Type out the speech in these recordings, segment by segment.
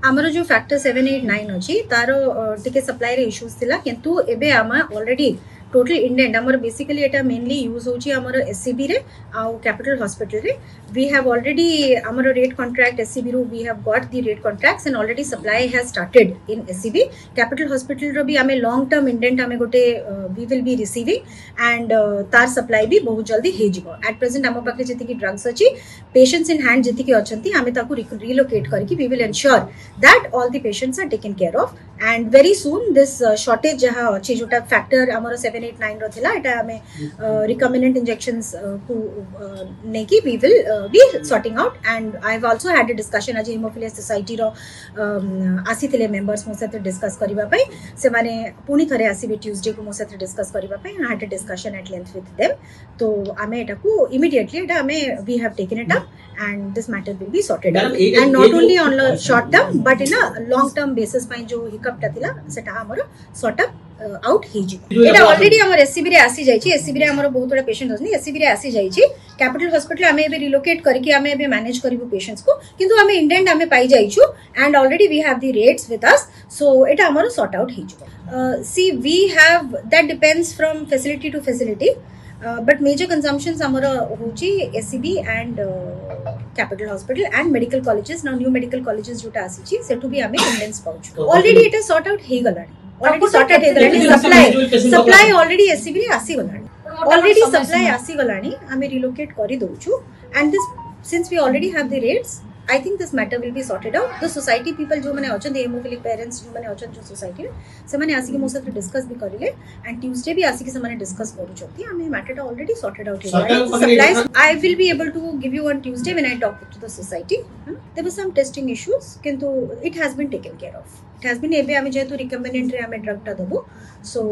आमर जो फैक्टर 789 अच्छी तार टिके सप्लाई रे इश्यूज थिला किंतु एबे आम ऑलरेडी टोटल इंडेंट आमर बेसिकली एटा मेनली यूज होची आमर एससीबी रे आ कैपिटल हॉस्पिटल रे वी हैव ऑलरेडी आमर रेट कॉन्ट्रैक्ट एससीबी रो we have got the rate contracts and already supply has started in SCB capital hospital रो भी आमे लॉन्ग टर्म इंडेंट आमे गोटे we will be receiving and तार supply भी बहुत जल्दी हे जिवो एट प्रेजेंट आम पाखे जति की ड्रग्स अछि पेशेंट्स इन हैंड जति की अछंती आमे ताकू रिलोकेट करके we will ensure that all the patients are taken care of and very soon this shortage जहां अछि जोटा फैक्टर हमर 789 रो थिला एटा हमें रिकमेंडेड इंजेक्शंस को नेकी we will be sorting out and I have also had a discussion आज hemophilia society रो आसीथिले मेंबर्स मो साथ डिस्कस करबा पई से माने पुनी थरे आसीबे ट्यूसडे को मो साथ डिस्कस करबा पई I had a discussion at length with them तो आमे एटा को इमीडिएटली एटा हमें we have taken it up and this matter will be sorted out and not only on a short term but in a long term basis ପାଇଁ जो hiccup टा सेटा हमर sort up out हे जी एटा ऑलरेडी हमर SCB रे आसी जाई छी एससीबी रे हमर बहुत बड़ा पेशेंट होसनी एससीबी रे आसी जाई छी कैपिटल हॉस्पिटल हमें एबे रिलोकेट करके हमें एबे मैनेज करबो पेशेंट्स को किंतु हमें इंडेंट हमें पाई जाई छु and already we have the rates with us so एटा हमर सॉर्ट आउट हे जी सी we have that depends from facility to facility but major consumptions amara hochi SCB and capital hospital and medical colleges now new medical colleges jota asichi setu bhi ame indents pauchu already it is sort out he galani already sorted he galani supply already SCB रे आसी galani already supply आसी galani ame relocate kari dochu and this since we already have the rates I think this matter will be sorted out the society people जो माने अछन haemophilic parents जो माने अछन जो society से माने आसी के मो साथ डिस्कस भी करिले एंड ट्यूसडे भी आसी के से माने डिस्कस करू छथि हमें matter already sorted out supplies I will be able to give you on Tuesday when I talk to the society there was some testing issues किंतु it has been taken care of it has been एबे हमें जेतु recommended रे हमें drug टा दबो सो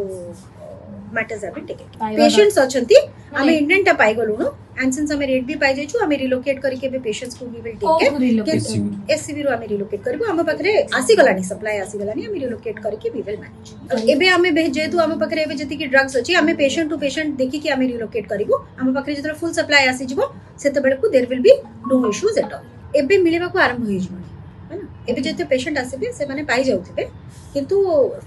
matters have been taken patients अछंती हमें indent टा पाई गलुनो एंड सिंस हमें रेट भी पाई जाई छु हमें रिलोकेट करके बे पेशेंट्स को we will take care SCB रो हमें रिलोकेट करबो हम पकरे आसी गलानी सप्लाई आसी गलानी हम रिलोकेट करके वी विल मैनेज एबे हमें जेतु हम पकरे एबे जति की ड्रग्स अछि हमें पेशेंट टू पेशेंट देखि कि हमें रिलोकेट करबो हम पकरे जतरा फुल सप्लाई आसी जिवो सेते बेले को there will be no issues at all एबे मिलेबा को आरंभ होई जिवो है ना एबे जते पेशेंट आसीबे से माने पाई जाउथिबे किंतु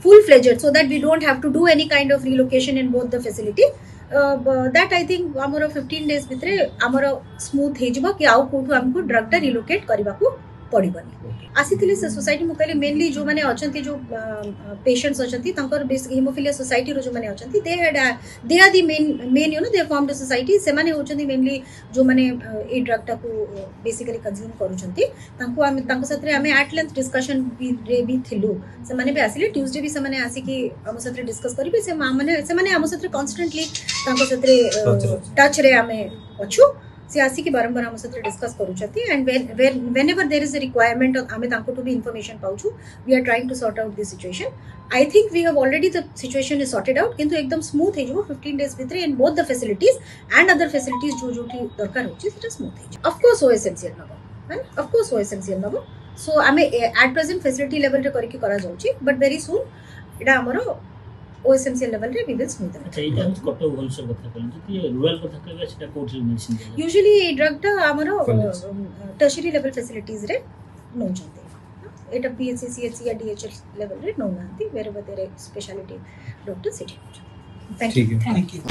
full fledged so that we don't have to do any kind of relocation in both the facility that I think हमरो 15 डेज भितरे हमरो स्मूथ हे जिवो कि आउ कोठु हमको ड्रग टा रिलोकेट करबा को पड़िबनी आसीथिले से सोसाइटी मु कहले मेनली जो माने अछंती जो पेशेंट्स अछंती तंकर हेमोफिलिया सोसाइटी रो जो माने अछंती they are the main you know they form the society से माने होचंती मेनली जो माने ए ड्रग टा को बेसिकली कंज्यूम करूचंती तांको हम तांको साथ रे हमें एट लेंथ डिस्कशन भी थिलु से माने भी आसीले ट्यूसडे भी से माने आसी कि हम साथ रे डिस्कस करिबे से माने हम साथ रे कांस्टेंटली तांको साथ रे टच रे हमें अछु से आसी के बारंबार हम साथ डिस्कस करू छथि and whenever there is a requirement हमें तांको टू भी information पाउछु we are trying to sort out this situation I think we have already the situation is sorted out किंतु एकदम स्मूथ है जो 15 days भितरे in both the facilities and other facilities जो जोठी दरकार होची सेटा स्मूथ है of course o essential Nebo of course o essential Nebo so हमें at present facility level रे करके करा जाउची but very soon एटा हमरो ओ एसेंशियल लेवल रे वी विल स्मूथ अच्छा इटा कतो होलसेल कथा कहली कि रूरल कथा कहले सेटा कोठी मेडिसिन यूजुअली ड्रग टा हमरो टर्शियरी लेवल फैसिलिटीज रे नो जंते एटा पीएचसी सीएचसी या डीएचएल लेवल रे नो नांती वेर बदरे speciality doctor city thank you